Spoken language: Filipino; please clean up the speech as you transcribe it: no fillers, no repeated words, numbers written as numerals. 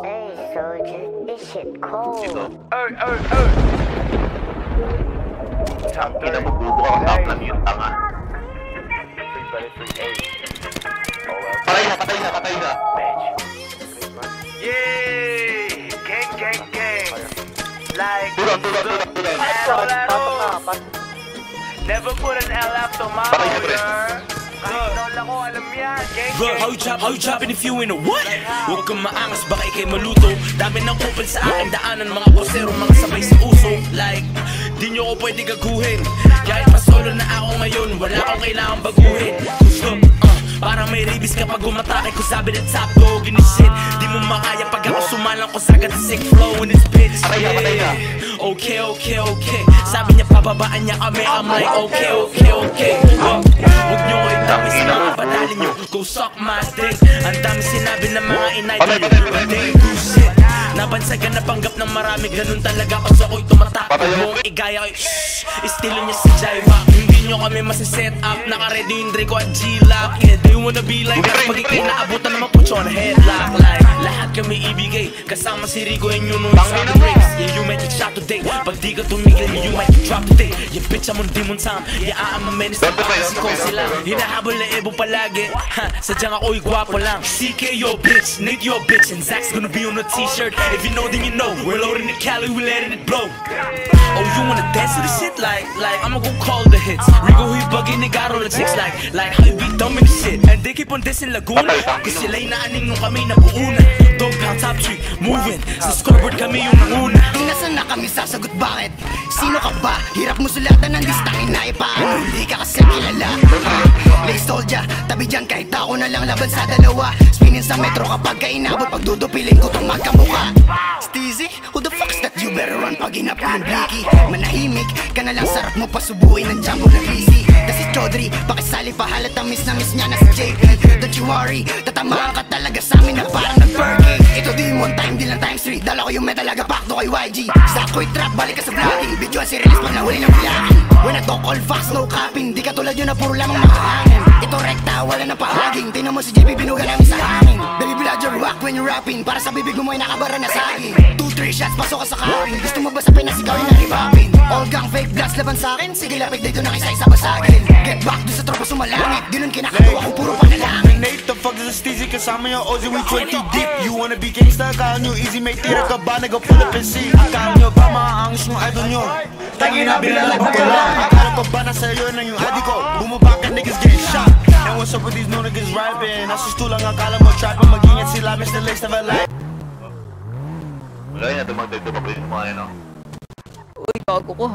Hey soldier, this shit cold. Ang ina mo, bubo ka top lang yung tanga. Patay na. Yay! Gang. Like, Tulong. never put an L after my order. Kahit lola ko, alam yan. Bro, how you chopping if you in a what? Huwag kang maangas, baka ikay maluto. Dami ng kupal sa aking daanan, mga posero, mga sabay sa uso. Like, di nyo ko pwede gaguhin. Kahit pa solo na ako ngayon, wala akong kailangang baguhin. Parang may ribis kapag umatake ko sabi na top go, ginisit. Di mo makaya pag ako sumalang ko sagad sa sick flow in this bitch. Yeah. Okay. Sabi niya pababaan niya kami, I'm like okay. Huwag nyo ko itami sa mga padali nyo, go suck my dick. Ang dami sinabi ng mga inay nyo, they do shit. Nabansagan na panggap ng marami, ganun talaga kasi ako'y tumatakot mong igaya ko. Estilo niya si Jaiwa, hindi nyo kami masiset up. Nakaready yung Draco at G-Lock. Yeah, they wanna be like us, pag ikay naabutan naman put you on a headlock. Like, lahat kami ibigay, kasama si Rico and you know it's on the breaks. Yeah, you might get shot today, pag di ka tumigil, you might get dropped today. Yeah, bitch, I'm on demon time, yeah, I'm a menace. Kasi ko sila, hinahabol na ebo palagi. Sadyang ako'y gwapo lang. CK your bitch, Nate your bitch, and Zach's gonna be on the t-shirt. If you know then you know, we're loading the Cali, we letting it blow. Oh, you wanna dance to the shit? Like, I'ma go call the hits. Rico, he bugging, nigga, roll the chicks like how you be dumb in the shit. And they keep on dissing Laguna, cause sila'y naaning nung kami nabuuna. Dog pound top tree, moving, sa scoreboard kami yung nanguna. Inasan na kami sasagot bakit? Sino ka ba? Hirap mo sulatan ng listangin na ipaano. Hindi ka kasi kilala. Lay soldier, tabi dyan kahit ako na lang laban sa dalawa. Spinning sa metro kapag kainabot, pagdudupiling ko tong magkamukha. Steezy, who the fuck's that? You better run pag inap yung blicky. Manahimik ka na lang, sarap mo pasubuhin ng jumbo na busy. Kasi Chaudhry, pakisali pa halata miss na miss niya na si JP. Don't you worry, tatamaan ka talaga sa amin na parang nag-perking. Ito di mo time, di lang times 3. Dala ko yung metal, agapakto kay YG. Sa ako'y trap, balik ka sa vlogging. Video ang serious pag nahuli ng bilangin. When I talk all facts, no capping. Di ka tulad yun na puro lamang nakahangin. Ito rekta, wala na pahaging. Tingnan mo si JP, binuga namin sa hangin. Baby bludger, rock when you're rapping. Para sa bibig mo ay nakabara na saging. 2-3 shots, pasok ka sa karing. Gusto mo ba sa pinasigaw yung naribapin? All gang fake bloods laban sa'kin. Sige lapit dito na kisay sa basagin. Get back doon sa tropa sumalangit. Di nun kinakagawa kong puro panalangin. Nate, the fuck is a steezy? Kasama yung Ozzy, we 20 deep. You wanna be gangsta? Kala nyo easy, may tira ka ba? Nag-pull up and see. Akala nyo ba maaangos yung idol nyo? Tangina, bilalabang ko lang. Akala ko ba nasa iyo na yung adi ko? Bumaba ka, niggas getting shot. And what's up with these new niggas rapping? Nasa stulang akala mo trap. Mag-ingat sila, Mr. Lace, never lie. Wala yun, dumagdag pa rin yung mga yun, no? Uy, bago ko.